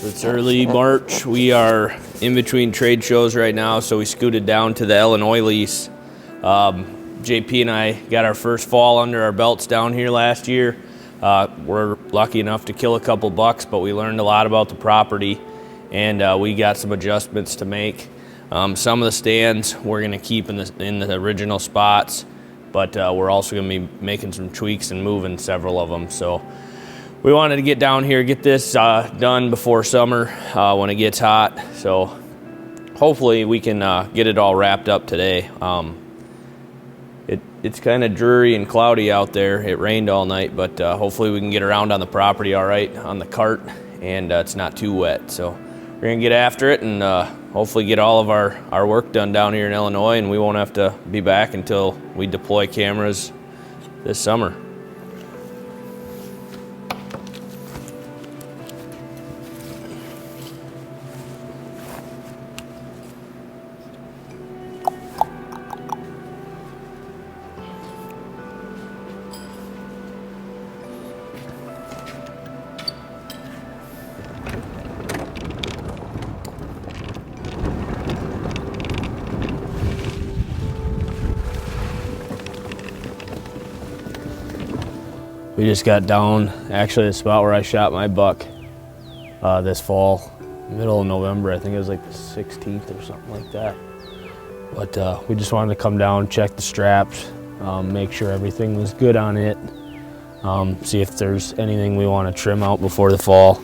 It's early March. We are in between trade shows right now, so we scooted down to the Illinois lease. JP and I got our first fall under our belts down here last year. We're lucky enough to kill a couple bucks, but we learned a lot about the property, and we got some adjustments to make. Some of the stands we're going to keep in the original spots, but we're also going to be making some tweaks and moving several of them. So we wanted to get down here, get this done before summer when it gets hot. So hopefully we can get it all wrapped up today. It's kind of dreary and cloudy out there. It rained all night, but hopefully we can get around on the property all right on the cart, and it's not too wet. So we're gonna get after it and hopefully get all of our work done down here in Illinois, and we won't have to be back until we deploy cameras this summer. We just got down, actually the spot where I shot my buck this fall, middle of November. I think it was like the 16th or something like that. But we just wanted to come down, check the straps, make sure everything was good on it, see if there's anything we want to trim out before the fall.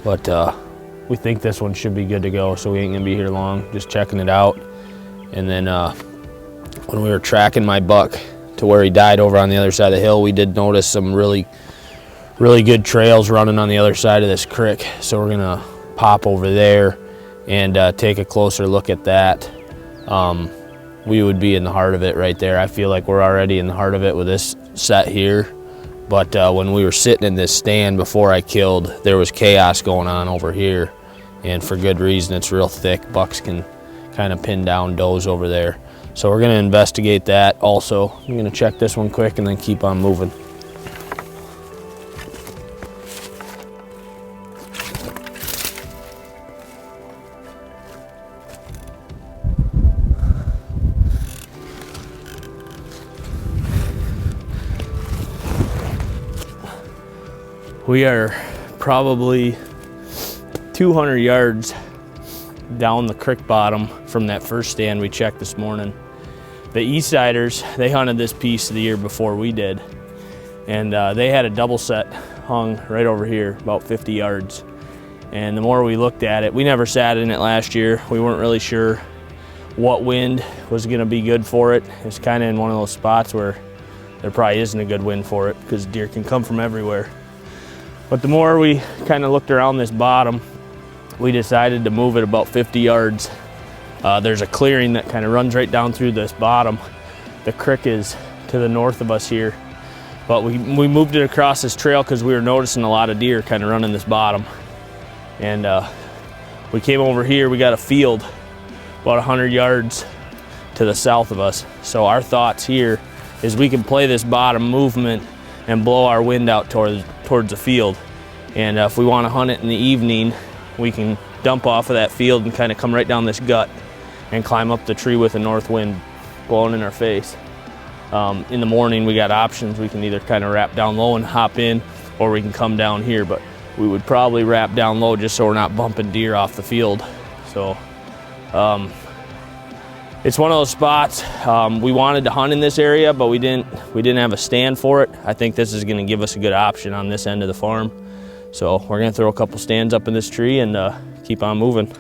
But we think this one should be good to go, so we ain't gonna be here long, just checking it out. And then when we were tracking my buck to where he died over on the other side of the hill, we did notice some really good trails running on the other side of this creek. So we're gonna pop over there and take a closer look at that. We would be in the heart of it right there. I feel like we're already in the heart of it with this set here. But when we were sitting in this stand before I killed, there was chaos going on over here. And for good reason, it's real thick. Bucks can kind of pin down does over there. So we're gonna investigate that also. I'm gonna check this one quick and then keep on moving. We are probably 200 yards down the creek bottom from that first stand we checked this morning. The Eastsiders, they hunted this piece the year before we did, and they had a double set hung right over here, about 50 yards. And the more we looked at it, we never sat in it last year. We weren't really sure what wind was gonna be good for it. It's kind of in one of those spots where there probably isn't a good wind for it because deer can come from everywhere. But the more we kind of looked around this bottom, we decided to move it about 50 yards. There's a clearing that kind of runs right down through this bottom. The creek is to the north of us here, but we moved it across this trail because we were noticing a lot of deer kind of running this bottom. And we came over here, we got a field about 100 yards to the south of us. So our thoughts here is we can play this bottom movement and blow our wind out towards the field. And if we want to hunt it in the evening, we can dump off of that field and kind of come right down this gut and climb up the tree with a north wind blowing in our face. In the morning, we got options. We can either kind of wrap down low and hop in, or we can come down here, but we would probably wrap down low just so we're not bumping deer off the field. So it's one of those spots. We wanted to hunt in this area, but we didn't have a stand for it. I think this is gonna give us a good option on this end of the farm. So we're gonna throw a couple stands up in this tree and keep on moving.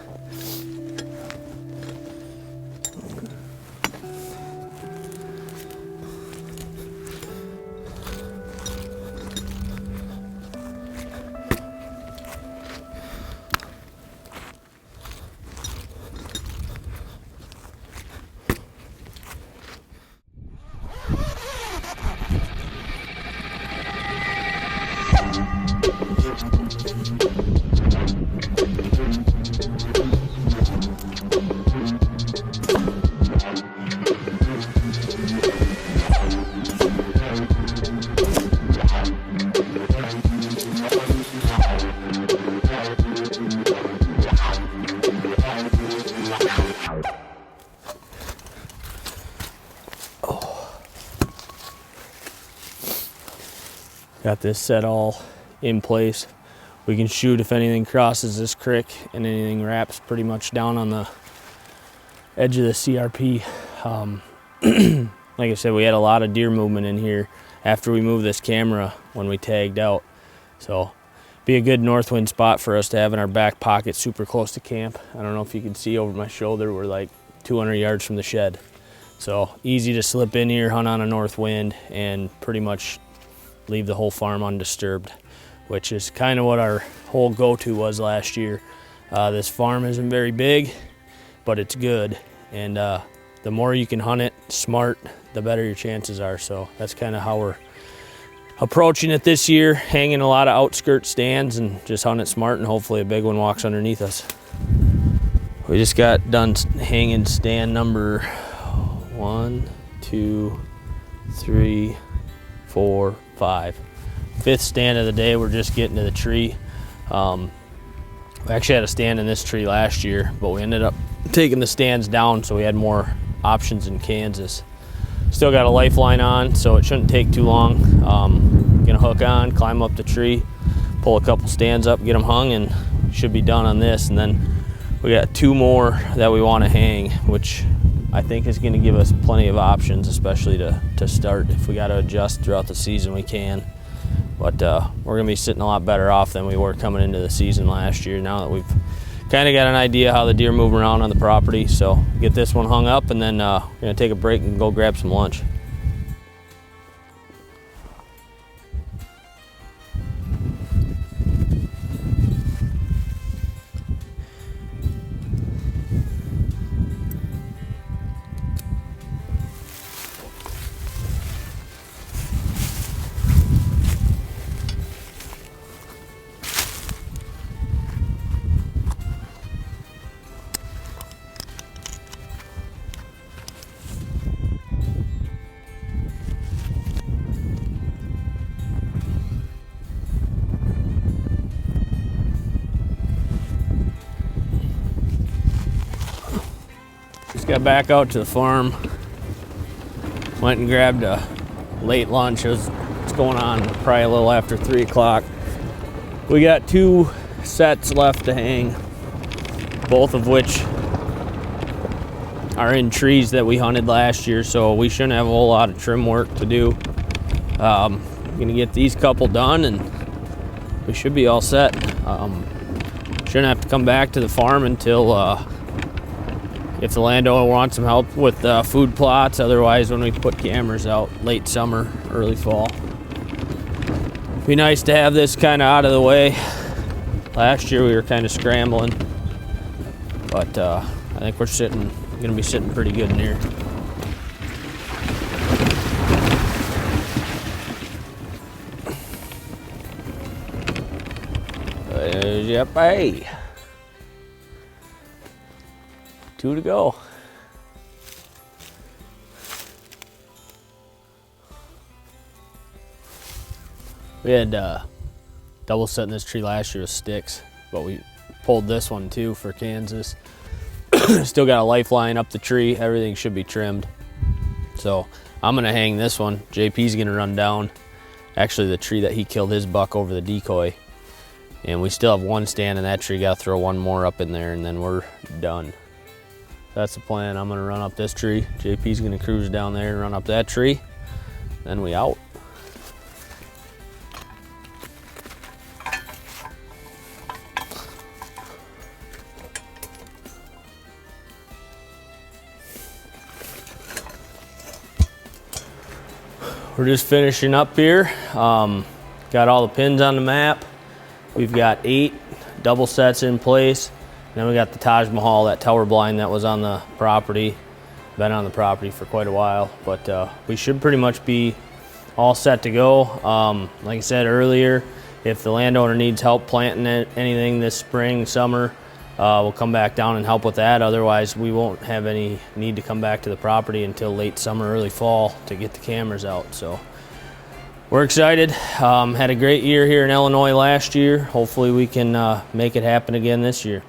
Got this set all in place. We can shoot if anything crosses this creek, and anything wraps pretty much down on the edge of the CRP. Like I said, we had a lot of deer movement in here after we moved this camera when we tagged out. So be a good north wind spot for us to have in our back pocket, super close to camp. I don't know if you can see over my shoulder, we're like 200 yards from the shed. So easy to slip in here, hunt on a north wind, and pretty much leave the whole farm undisturbed, which is kind of what our whole go-to was last year. This farm isn't very big, but it's good. And the more you can hunt it smart, the better your chances are. So that's kind of how we're approaching it this year, hanging a lot of outskirt stands and just hunt it smart, and hopefully a big one walks underneath us. We just got done hanging stand number 1, 2, 3, 4, 5. Fifth stand of the day. We're just getting to the tree. We actually had a stand in this tree last year, but we ended up taking the stands down so we had more options in Kansas. Still got a lifeline on, so it shouldn't take too long. Gonna hook on, climb up the tree, pull a couple stands up, get them hung, and should be done on this. And then we got 2 more that we want to hang, which I think is going to give us plenty of options, especially to start. If we got to adjust throughout the season, we can. But we're going to be sitting a lot better off than we were coming into the season last year, now that we've kind of got an idea how the deer move around on the property. So get this one hung up, and then we're going to take a break and go grab some lunch. Just got back out to the farm. Went and grabbed a late lunch. It's going on probably a little after 3 o'clock. We got 2 sets left to hang, both of which are in trees that we hunted last year, so we shouldn't have a whole lot of trim work to do. I'm gonna get these couple done and we should be all set. Shouldn't have to come back to the farm until if the landowner wants some help with food plots. Otherwise, when we put cameras out late summer, early fall. Be nice to have this kind of out of the way. Last year we were kind of scrambling, but I think we're gonna be sitting pretty good in here. Yep, hey. 2 to go. We had double setting this tree last year with sticks, but we pulled this one too for Kansas. Still got a lifeline up the tree. Everything should be trimmed. So I'm gonna hang this one. JP's gonna run down actually the tree that he killed his buck over the decoy. And we still have 1 stand in that tree. Gotta throw 1 more up in there and then we're done. That's the plan. I'm gonna run up this tree. JP's gonna cruise down there and run up that tree. Then we out. We're just finishing up here. Got all the pins on the map. We've got 8 double sets in place. Then we got the Taj Mahal, that tower blind that was on the property. Been on the property for quite a while, but we should pretty much be all set to go. Like I said earlier, if the landowner needs help planting anything this spring, summer, we'll come back down and help with that. Otherwise, we won't have any need to come back to the property until late summer, early fall to get the cameras out. So we're excited. Had a great year here in Illinois last year. Hopefully we can make it happen again this year.